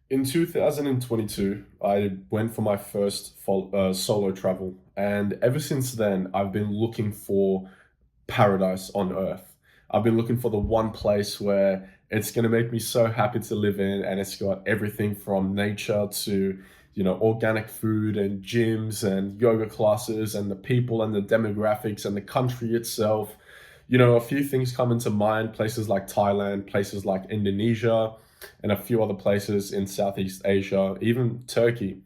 In 2022, I went for my first solo travel, and ever since then, I've been looking for paradise on earth. I've been looking for the one place where it's going to make me so happy to live in, and it's got everything from nature to, organic food and gyms and yoga classes and the people and the demographics and the country itself. A few things come into mind, places like Thailand, places like Indonesia, and a few other places in Southeast Asia, even Turkey.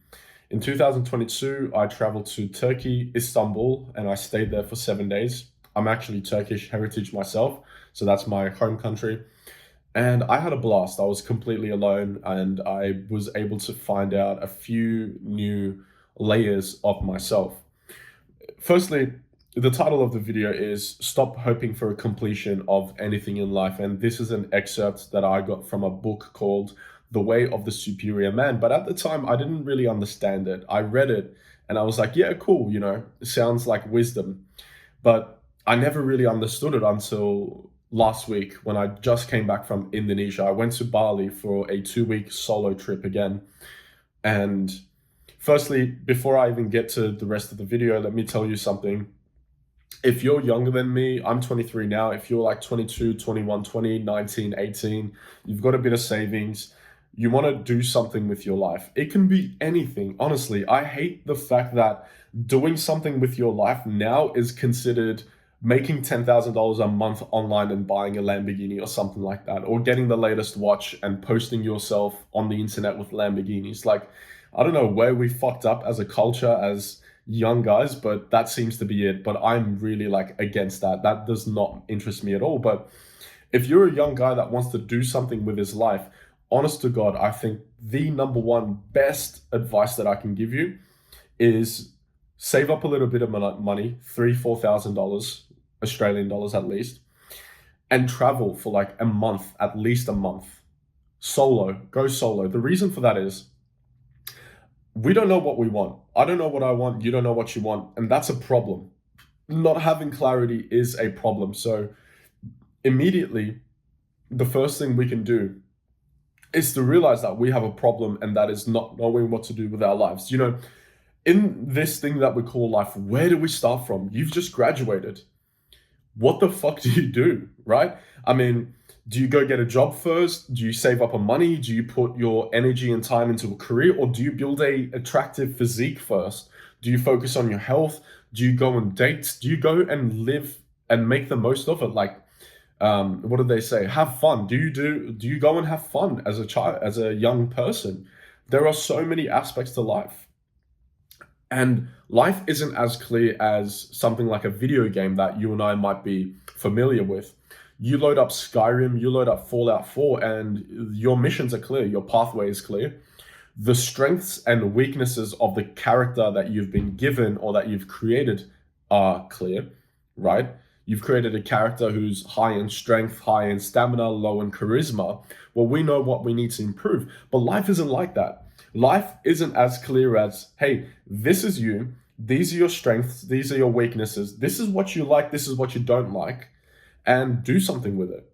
In 2022, I traveled to Turkey, Istanbul, and I stayed there for 7 days. I'm actually Turkish heritage myself, so that's my home country. And I had a blast. I was completely alone, and I was able to find out a few new layers of myself. Firstly, the title of the video is Stop Hoping for a Completion of Anything in Life. And this is an excerpt that I got from a book called The Way of the Superior Man. But at the time, I didn't really understand it. I read it and I was like, yeah, cool, it sounds like wisdom. But I never really understood it until last week when I just came back from Indonesia. I went to Bali for a 2 week solo trip again. And firstly, before I even get to the rest of the video, let me tell you something. If you're younger than me, I'm 23 now. If you're like 22, 21, 20, 19, 18, you've got a bit of savings, you want to do something with your life. It can be anything. Honestly, I hate the fact that doing something with your life now is considered making $10,000 a month online and buying a Lamborghini or something like that, or getting the latest watch and posting yourself on the internet with Lamborghinis. Like, I don't know where we fucked up as a culture, as young guys, but that seems to be it. But I'm really like against that. That does not interest me at all. But if you're a young guy that wants to do something with his life, honest to God, I think the number one best advice that I can give you is save up a little bit of money, $3,000, $4,000, Australian dollars at least, and travel for like a month, at least a month. Solo, go solo. The reason for that is we don't know what we want. I don't know what I want. You don't know what you want. And that's a problem. Not having clarity is a problem. So, immediately, the first thing we can do is to realize that we have a problem, and that is not knowing what to do with our lives. In this thing that we call life, where do we start from? You've just graduated. What the fuck do you do, right? I mean, do you go get a job first? Do you save up a money? Do you put your energy and time into a career, or do you build a attractive physique first? Do you focus on your health? Do you go on dates? Do you go and live and make the most of it? Like, what do they say? Have fun. Do you go and have fun as a child, as a young person? There are so many aspects to life. And life isn't as clear as something like a video game that you and I might be familiar with. You load up Skyrim, you load up Fallout 4, and your missions are clear, your pathway is clear. The strengths and weaknesses of the character that you've been given or that you've created are clear, right? You've created a character who's high in strength, high in stamina, low in charisma. Well, we know what we need to improve, but life isn't like that. Life isn't as clear as, hey, this is you, these are your strengths, these are your weaknesses, this is what you like, this is what you don't like, and do something with it.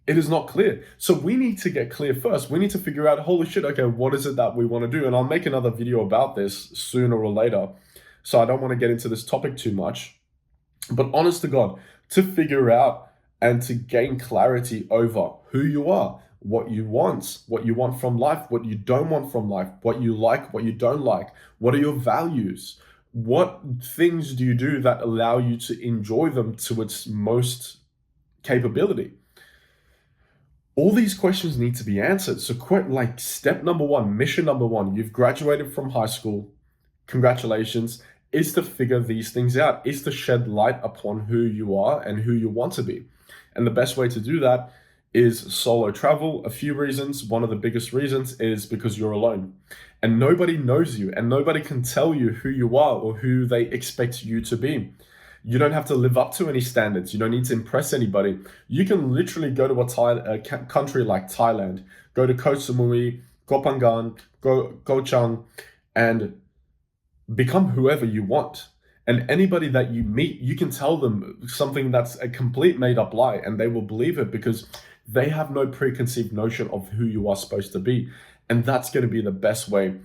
It is not clear. So we need to get clear first. We need to figure out, holy shit, okay, what is it that we want to do? And I'll make another video about this sooner or later. So I don't want to get into this topic too much. But honest to God, to figure out and to gain clarity over who you are, what you want from life, what you don't want from life, what you like, what you don't like, what are your values, what things do you do that allow you to enjoy them to its most capability. All these questions need to be answered. So, like step number one, mission number one, you've graduated from high school. Congratulations. Is to figure these things out, is to shed light upon who you are and who you want to be. And the best way to do that is solo travel. A few reasons. One of the biggest reasons is because you're alone and nobody knows you and nobody can tell you who you are or who they expect you to be. You don't have to live up to any standards. You don't need to impress anybody. You can literally go to a country like Thailand, go to Koh Samui, Koh Phangan, Koh Chang, and become whoever you want. And anybody that you meet, you can tell them something that's a complete made up lie and they will believe it because they have no preconceived notion of who you are supposed to be. And that's going to be the best way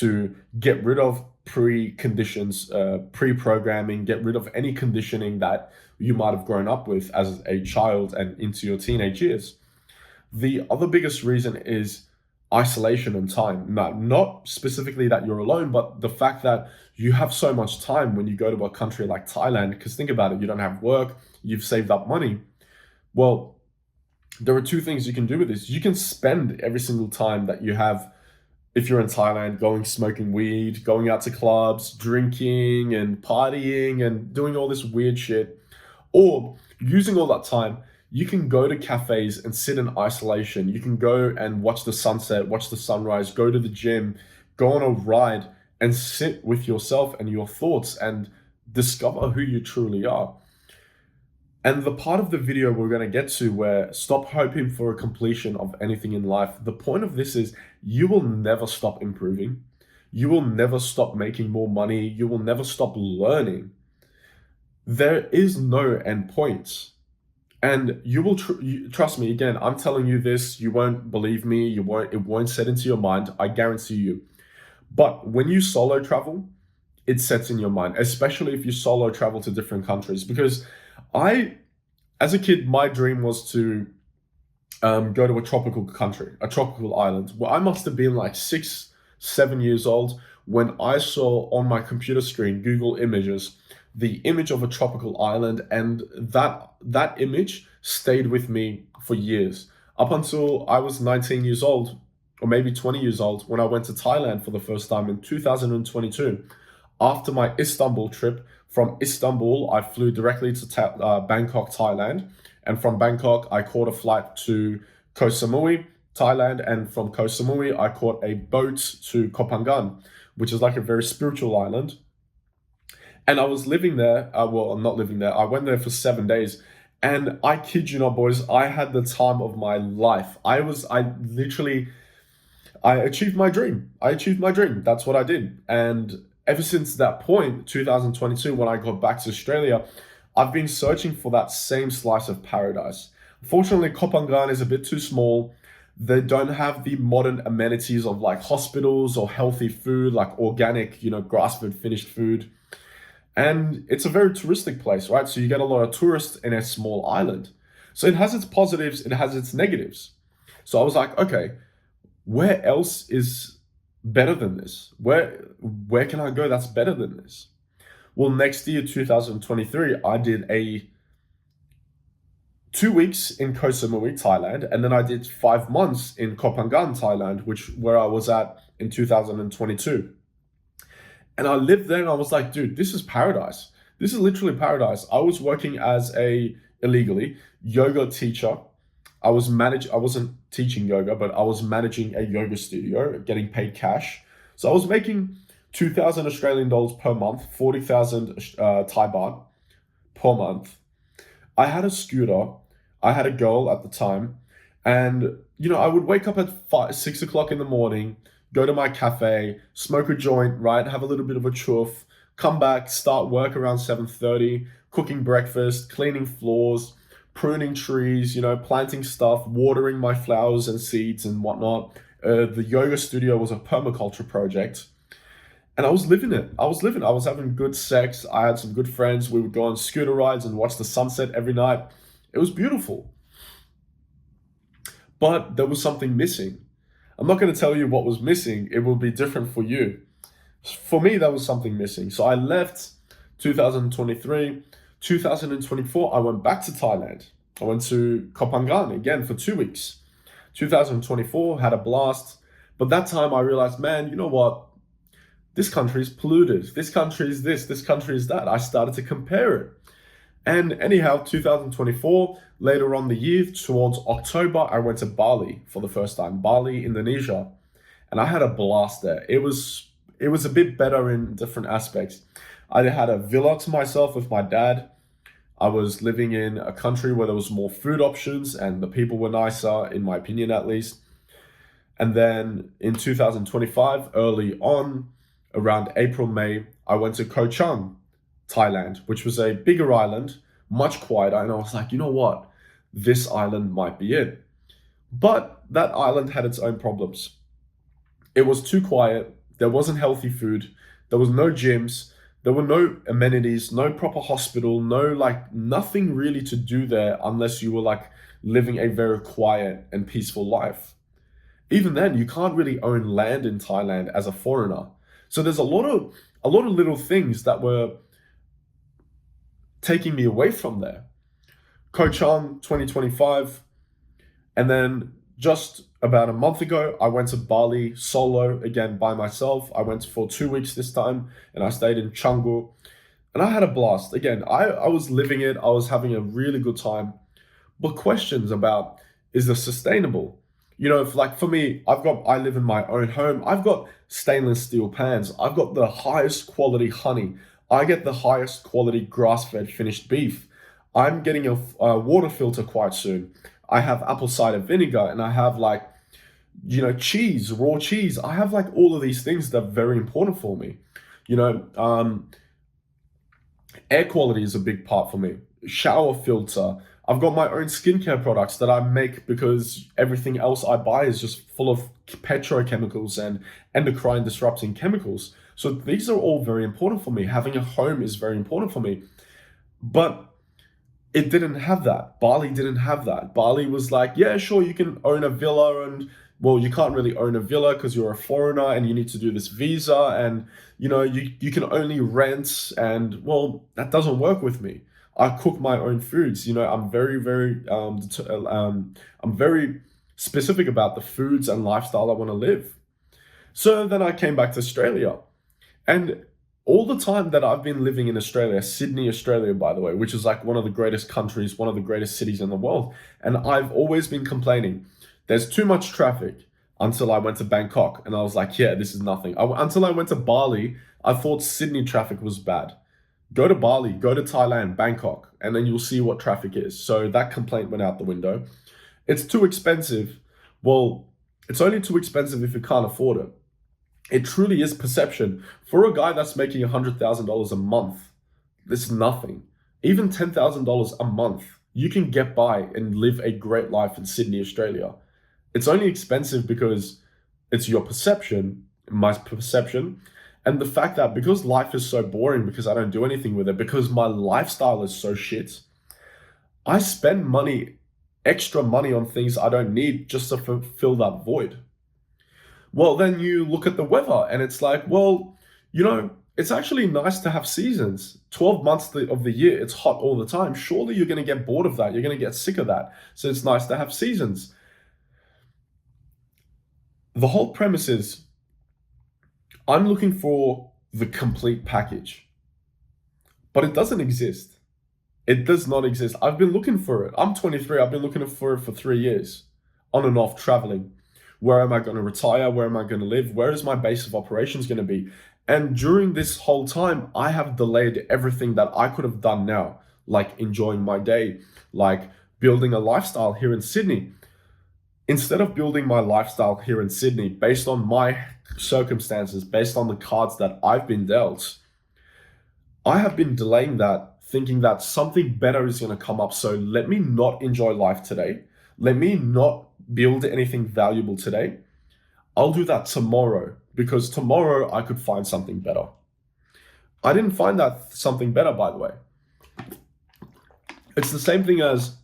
to get rid of preconditions, pre-programming, get rid of any conditioning that you might have grown up with as a child and into your teenage years. The other biggest reason is isolation and time. Not specifically that you're alone, but the fact that you have so much time when you go to a country like Thailand. Because think about it, you don't have work, you've saved up money. Well, there are two things you can do with this. You can spend every single time that you have, if you're in Thailand, going smoking weed, going out to clubs, drinking and partying and doing all this weird shit. Or using all that time, you can go to cafes and sit in isolation. You can go and watch the sunset, watch the sunrise, go to the gym, go on a ride and sit with yourself and your thoughts and discover who you truly are. And the part of the video we're going to get to where stop hoping for a completion of anything in life, the point of this is you will never stop improving. You will never stop making more money. You will never stop learning. There is no end point. And you will trust me, again, I'm telling you this, you won't believe me, it won't set into your mind, I guarantee you. But when you solo travel, it sets in your mind, especially if you solo travel to different countries. Because as a kid, my dream was to go to a tropical country, a tropical island. Well, I must have been like 6, 7 years old when I saw on my computer screen, Google Images, the image of a tropical island, and that image stayed with me for years. Up until I was 19 years old, or maybe 20 years old, when I went to Thailand for the first time in 2022. After my Istanbul trip, from Istanbul, I flew directly to Bangkok, Thailand. And from Bangkok, I caught a flight to Koh Samui, Thailand. And from Koh Samui, I caught a boat to Koh Phangan, which is like a very spiritual island. And I was living there, well, I'm not living there, I went there for 7 days. And I kid you not, boys, I had the time of my life. I achieved my dream. That's what I did. And ever since that point, 2022, when I got back to Australia, I've been searching for that same slice of paradise. Unfortunately, Koh Phangan is a bit too small. They don't have the modern amenities of like hospitals or healthy food, like organic, grass-fed finished food. And it's a very touristic place, right? So you get a lot of tourists in a small island. So it has its positives, it has its negatives. So I was like, okay, where else is better than this? Where can I go that's better than this? Well, next year, 2023, I did 2 weeks in Koh Samui, Thailand, and then I did 5 months in Koh Phangan, Thailand, where I was at in 2022. And I lived there and I was like, dude, this is paradise. This is literally paradise. I was working as illegally, yoga teacher. I wasn't teaching yoga, but I was managing a yoga studio, getting paid cash. So I was making 2,000 Australian dollars per month, 40,000 Thai baht per month. I had a scooter. I had a girl at the time. And, I would wake up at 6 o'clock in the morning, go to my cafe, smoke a joint, right? Have a little bit of a chuff, come back, start work around 7:30, cooking breakfast, cleaning floors, pruning trees, planting stuff, watering my flowers and seeds and whatnot. The yoga studio was a permaculture project. And I was living it. I was having good sex. I had some good friends. We would go on scooter rides and watch the sunset every night. It was beautiful. But there was something missing. I'm not going to tell you what was missing. It will be different for you. For me, there was something missing. So I left 2023. 2024, I went back to Thailand. I went to Koh Phangan again for 2 weeks. 2024, had a blast. But that time I realized, man, you know what? This country is polluted. This country is this country is that. I started to compare it. And anyhow, 2024, later on the year, towards October, I went to Bali for the first time, Bali, Indonesia. And I had a blast there. It was a bit better in different aspects. I had a villa to myself with my dad. I was living in a country where there was more food options and the people were nicer, in my opinion at least. And then in 2025, early on, around April, May, I went to Koh Chang, Thailand, which was a bigger island, much quieter. And I was like, you know what? This island might be it. But that island had its own problems. It was too quiet. There wasn't healthy food. There was no gyms. There were no amenities, no proper hospital, no like nothing really to do there unless you were like living a very quiet and peaceful life. Even then, you can't really own land in Thailand as a foreigner. So there's a lot of little things that were taking me away from there. Koh Chang 2025, and then just about a month ago, I went to Bali solo again by myself. I went for 2 weeks this time, and I stayed in Canggu, and I had a blast. Again, I was living it. I was having a really good time. But questions about, is this sustainable? You know, if like for me, I live in my own home. I've got stainless steel pans. I've got the highest quality honey. I get the highest quality grass-fed finished beef. I'm getting a water filter quite soon. I have apple cider vinegar, and I have like, cheese, raw cheese. I have like all of these things that are very important for me. You know, air quality is a big part for me. Shower filter. I've got my own skincare products that I make because everything else I buy is just full of petrochemicals and endocrine disrupting chemicals. So these are all very important for me. Having a home is very important for me. But it didn't have that. Bali didn't have that. Bali was like, yeah, sure, you can own a villa, and well, you can't really own a villa because you're a foreigner and you need to do this visa, and you can only rent, and well, that doesn't work with me. I cook my own foods. I'm very, very I'm very specific about the foods and lifestyle I want to live. So then I came back to Australia, and all the time that I've been living in Australia, Sydney, Australia, by the way, which is like one of the greatest countries, one of the greatest cities in the world, and I've always been complaining, there's too much traffic, until I went to Bangkok, and I was like, yeah, this is nothing. Until I went to Bali, I thought Sydney traffic was bad. Go to Bali, go to Thailand, Bangkok, and then you'll see what traffic is. So that complaint went out the window. It's too expensive. Well, it's only too expensive if you can't afford it. It truly is perception. For a guy that's making $100,000 a month, this is nothing. Even $10,000 a month, you can get by and live a great life in Sydney, Australia. It's only expensive because it's your perception, my perception, and the fact that because life is so boring, because I don't do anything with it, because my lifestyle is so shit, I spend money, extra money on things I don't need just to fill that void. Well, then you look at the weather and it's like, well, it's actually nice to have seasons. 12 months of the year, it's hot all the time. Surely you're going to get bored of that. You're going to get sick of that. So it's nice to have seasons. The whole premise is I'm looking for the complete package, but it doesn't exist. It does not exist. I've been looking for it. I'm 23. I've been looking for it for 3 years, on and off traveling. Where am I going to retire? Where am I going to live? Where is my base of operations going to be? And during this whole time, I have delayed everything that I could have done now, like enjoying my day, like building a lifestyle here in Sydney. Instead of building my lifestyle here in Sydney based on my circumstances, based on the cards that I've been dealt, I have been delaying that, thinking that something better is going to come up. So let me not enjoy life today. Let me not build anything valuable today. I'll do that tomorrow, because tomorrow I could find something better. I didn't find that something better, by the way. It's the same thing as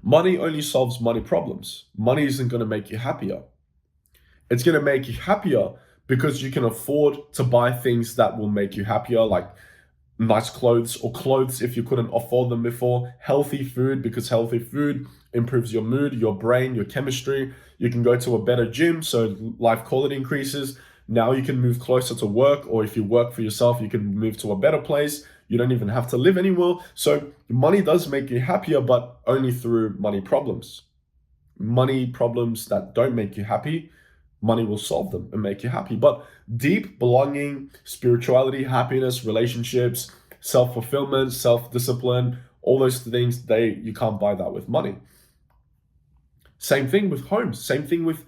money only solves money problems. Money isn't going to make you happier. It's going to make you happier because you can afford to buy things that will make you happier, like nice clothes, or clothes if you couldn't afford them before. Healthy food, because healthy food improves your mood, your brain, your chemistry. You can go to a better gym, so life quality increases. Now you can move closer to work, or if you work for yourself, you can move to a better place. You don't even have to live anywhere. So money does make you happier, but only through money problems. Money problems that don't make you happy, money will solve them and make you happy. But deep belonging, spirituality, happiness, relationships, self-fulfillment, self-discipline, all those things, you can't buy that with money. Same thing with homes, same thing with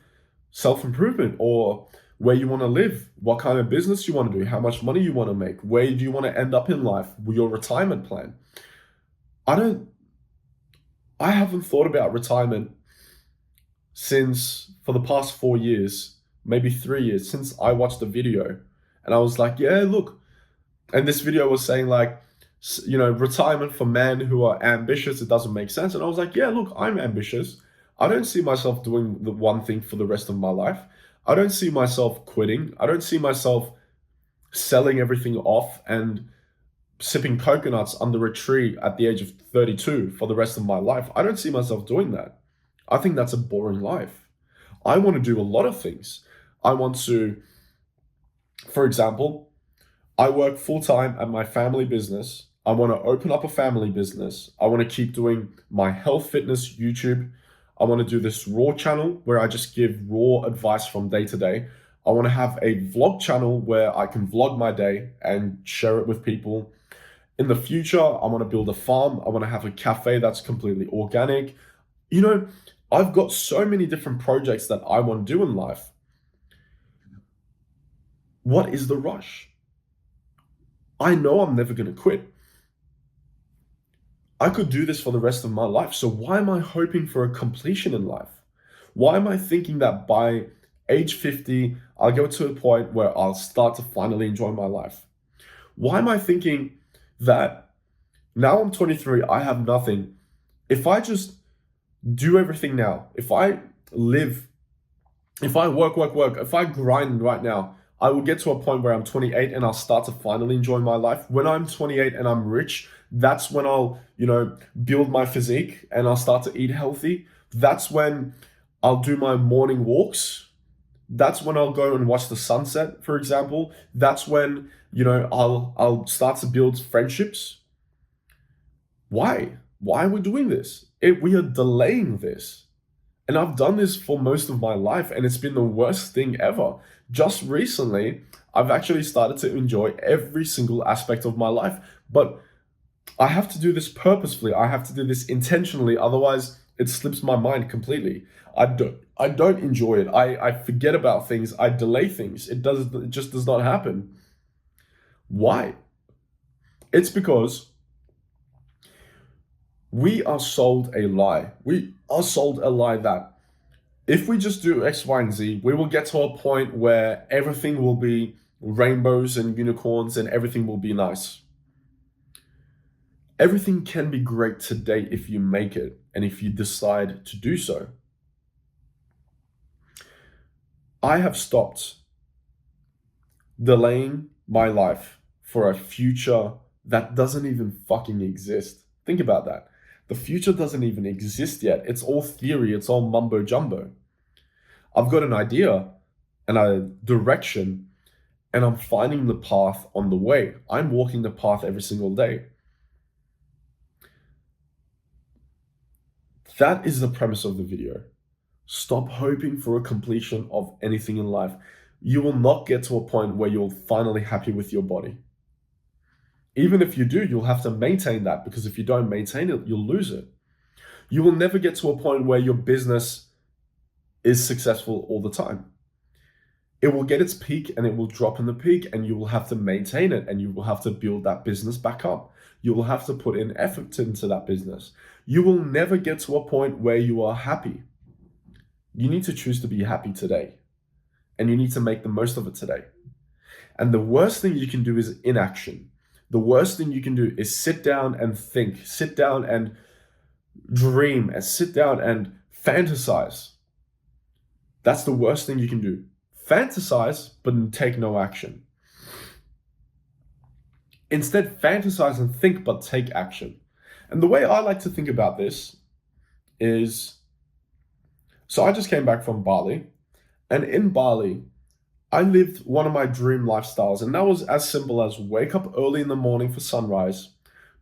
self-improvement, or where you want to live, what kind of business you want to do, how much money you want to make, where do you want to end up in life, your retirement plan. I haven't thought about retirement for the past 4 years, maybe 3 years since I watched a video. And I was like, yeah, look. And this video was saying like, retirement for men who are ambitious, it doesn't make sense. And I was like, yeah, look, I'm ambitious. I don't see myself doing the one thing for the rest of my life. I don't see myself quitting. I don't see myself selling everything off and sipping coconuts under a tree at the age of 32 for the rest of my life. I don't see myself doing that. I think that's a boring life. I want to do a lot of things. I want to, for example, I work full time at my family business. I want to open up a family business. I want to keep doing my health fitness YouTube. I want to do this raw channel where I just give raw advice from day to day. I want to have a vlog channel where I can vlog my day and share it with people. In the future, I want to build a farm. I want to have a cafe that's completely organic. I've got so many different projects that I want to do in life. What is the rush? I know I'm never going to quit. I could do this for the rest of my life. So why am I hoping for a completion in life? Why am I thinking that by age 50, I'll go to a point where I'll start to finally enjoy my life? Why am I thinking that now I'm 23, I have nothing. If I just do everything now, if I work, if I grind right now, I will get to a point where I'm 28 and I'll start to finally enjoy my life. When I'm 28 and I'm rich, that's when I'll, build my physique and I'll start to eat healthy. That's when I'll do my morning walks. That's when I'll go and watch the sunset, for example. That's when, I'll start to build friendships. Why? Why are we doing this? We are delaying this. And I've done this for most of my life and it's been the worst thing ever. Just recently, I've actually started to enjoy every single aspect of my life, but I have to do this purposefully. I have to do this intentionally. Otherwise, it slips my mind completely. I don't enjoy it. I forget about things. I delay things. It just does not happen. Why? It's because we are sold a lie. We are sold a lie that if we just do X, Y, and Z, we will get to a point where everything will be rainbows and unicorns and everything will be nice. Everything can be great today if you make it and if you decide to do so. I have stopped delaying my life for a future that doesn't even fucking exist. Think about that. The future doesn't even exist yet. It's all theory. It's all mumbo jumbo. I've got an idea and a direction and I'm finding the path on the way. I'm walking the path every single day. That is the premise of the video. Stop hoping for a completion of anything in life. You will not get to a point where you're finally happy with your body. Even if you do, you'll have to maintain that, because if you don't maintain it, you'll lose it. You will never get to a point where your business is successful all the time. It will get its peak and it will drop in the peak and you will have to maintain it and you will have to build that business back up. You will have to put in effort into that business. You will never get to a point where you are happy. You need to choose to be happy today and you need to make the most of it today. And the worst thing you can do is inaction. The worst thing you can do is sit down and think, sit down and dream, and sit down and fantasize. That's the worst thing you can do. Fantasize, but take no action. Instead, fantasize and think, but take action. And the way I like to think about this is, so I just came back from Bali, and in Bali, I lived one of my dream lifestyles, and that was as simple as wake up early in the morning for sunrise,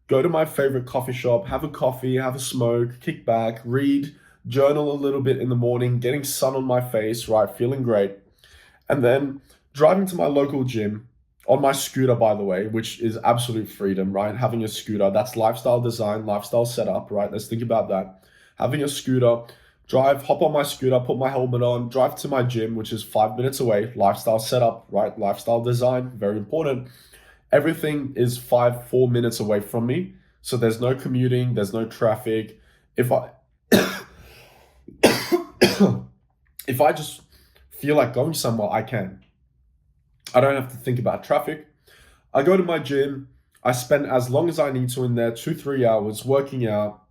go to my favorite coffee shop, have a coffee, have a smoke, kick back, read, journal a little bit in the morning, getting sun on my face, right, feeling great, and then driving to my local gym on my scooter, by the way, which is absolute freedom, right? Having a scooter, that's lifestyle design, lifestyle setup, right? Let's think about that. Having a scooter, hop on my scooter, put my helmet on, drive to my gym, which is 5 minutes away, lifestyle setup, right? Lifestyle design, very important. Everything is 4 minutes away from me. So there's no commuting, there's no traffic. If I just feel like going somewhere, I can. I don't have to think about traffic. I go to my gym. I spend as long as I need to in there, 2, 3 hours working out,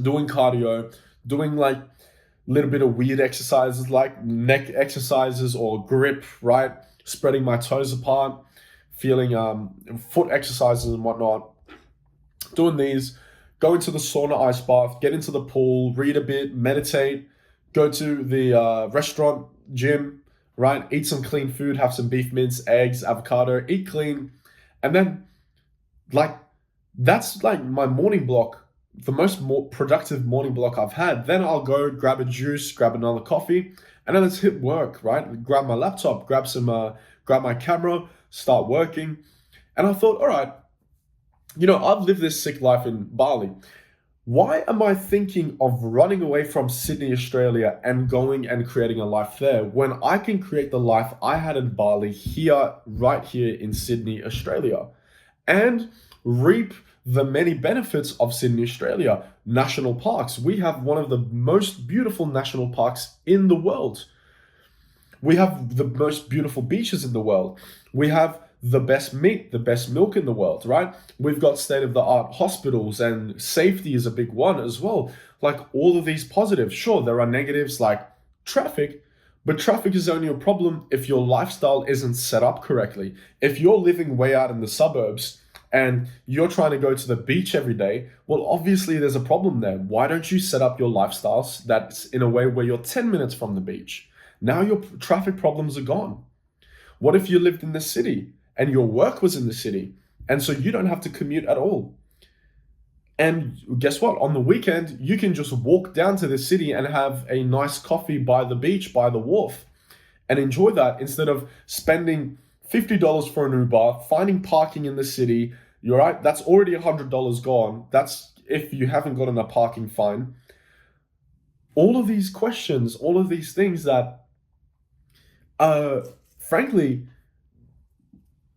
doing cardio, doing like a little bit of weird exercises like neck exercises or grip, right? Spreading my toes apart, feeling foot exercises and whatnot. Doing these, go into the sauna ice bath, get into the pool, read a bit, meditate, go to the restaurant, gym, right? Eat some clean food, have some beef mince, eggs, avocado, eat clean. And then, like, that's like my morning block, the most more productive morning block I've had. Then I'll go grab a juice, grab another coffee, and then let's hit work, right? Grab my laptop, grab my camera, start working. And I thought, all right, I've lived this sick life in Bali. Why am I thinking of running away from Sydney, Australia, and going and creating a life there when I can create the life I had in Bali here, right here in Sydney, Australia, and reap the many benefits of Sydney, Australia? National parks. We have one of the most beautiful national parks in the world. We have the most beautiful beaches in the world. We have the best meat, the best milk in the world, right? We've got state of the art hospitals, and safety is a big one as well. Like all of these positives, sure, there are negatives like traffic, but traffic is only a problem if your lifestyle isn't set up correctly. If you're living way out in the suburbs and you're trying to go to the beach every day, well, obviously there's a problem there. Why don't you set up your lifestyles that's in a way where you're 10 minutes from the beach? Now your traffic problems are gone. What if you lived in the city and your work was in the city, and so you don't have to commute at all? And guess what? On the weekend, you can just walk down to the city and have a nice coffee by the beach, by the wharf, and enjoy that instead of spending $50 for an Uber, finding parking in the city. You're right, that's already $100 gone. That's if you haven't gotten a parking fine. All of these questions, all of these things that frankly,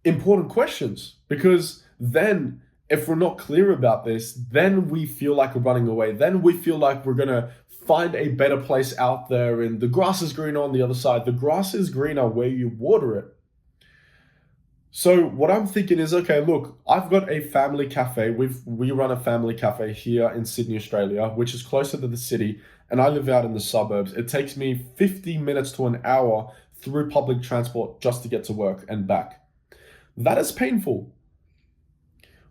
important questions, because then if we're not clear about this, then we feel like we're running away. Then we feel like we're going to find a better place out there and the grass is greener on the other side. The grass is greener where you water it. So what I'm thinking is, okay, look, I've got a family cafe. We run a family cafe here in Sydney, Australia, which is closer to the city, and I live out in the suburbs. It takes me 50 minutes to an hour through public transport just to get to work and back. That is painful.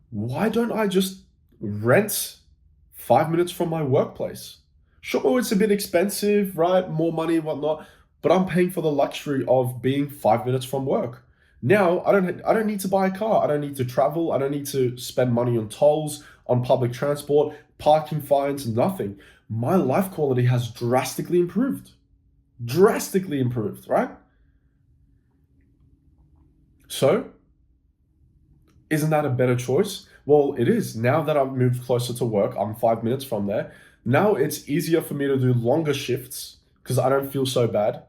Why don't I just rent 5 minutes from my workplace? Sure, it's a bit expensive, right? More money, whatnot, but I'm paying for the luxury of being 5 minutes from work. Now, I don't need to buy a car. I don't need to travel. I don't need to spend money on tolls, on public transport, parking fines, nothing. My life quality has drastically improved. Drastically improved, right? So, isn't that a better choice? Well, it is. Now that I've moved closer to work, I'm 5 minutes from there. Now it's easier for me to do longer shifts because I don't feel so bad.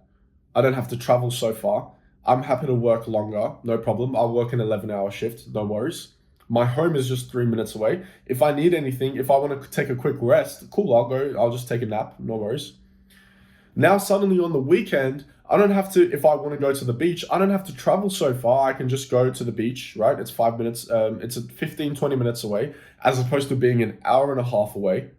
I don't have to travel so far. I'm happy to work longer, no problem. I'll work an 11-hour shift, no worries. My home is just 3 minutes away. If I need anything, if I want to take a quick rest, cool, I'll just take a nap, no worries. Now suddenly on the weekend, I don't have to, if I want to go to the beach, I don't have to travel so far. I can just go to the beach, right? It's 5 minutes, it's 15, 20 minutes away, as opposed to being an hour and a half away.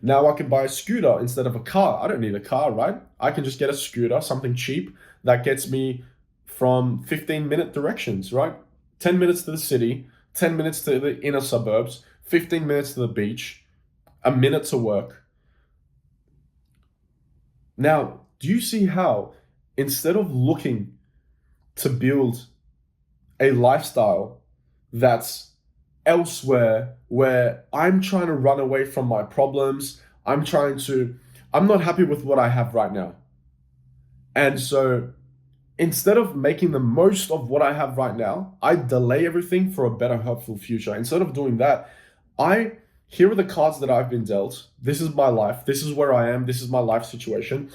Now I can buy a scooter instead of a car. I don't need a car, right? I can just get a scooter, something cheap that gets me from 15-minute directions, right? 10 minutes to the city, 10 minutes to the inner suburbs, 15 minutes to the beach, a minute to work. Now, do you see how instead of looking to build a lifestyle that's elsewhere where I'm trying to run away from my problems, I'm not happy with what I have right now. And so instead of making the most of what I have right now, I delay everything for a better, hopeful future. Instead of doing that, here are the cards that I've been dealt. This is my life. This is where I am. This is my life situation.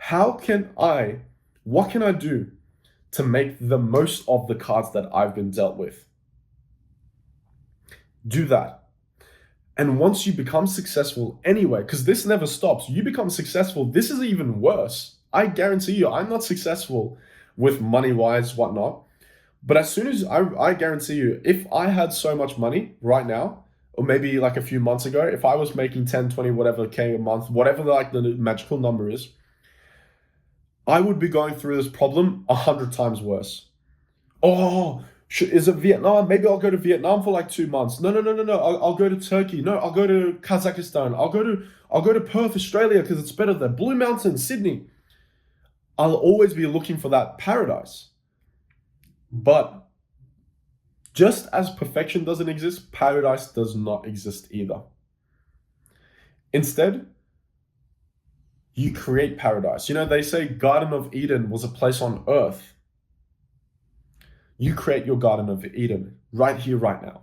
What can I do to make the most of the cards that I've been dealt with? Do that. And once you become successful anyway, because this never stops, you become successful. This is even worse. I guarantee you, I'm not successful with money wise, whatnot. But as soon as I guarantee you, if I had so much money right now, or maybe like a few months ago, if I was making 10, 20, whatever K a month, whatever like the magical number is, I would be going through this problem 100 times worse. Oh, is it Vietnam? Maybe I'll go to Vietnam for like 2 months. No, no, no, no, no. I'll go to Turkey. No, I'll go to Kazakhstan. I'll go to Perth, Australia, because it's better there. Blue Mountain, Sydney. I'll always be looking for that paradise. But just as perfection doesn't exist, paradise does not exist either. Instead, you create paradise. You know, they say Garden of Eden was a place on earth. You create your Garden of Eden right here, right now.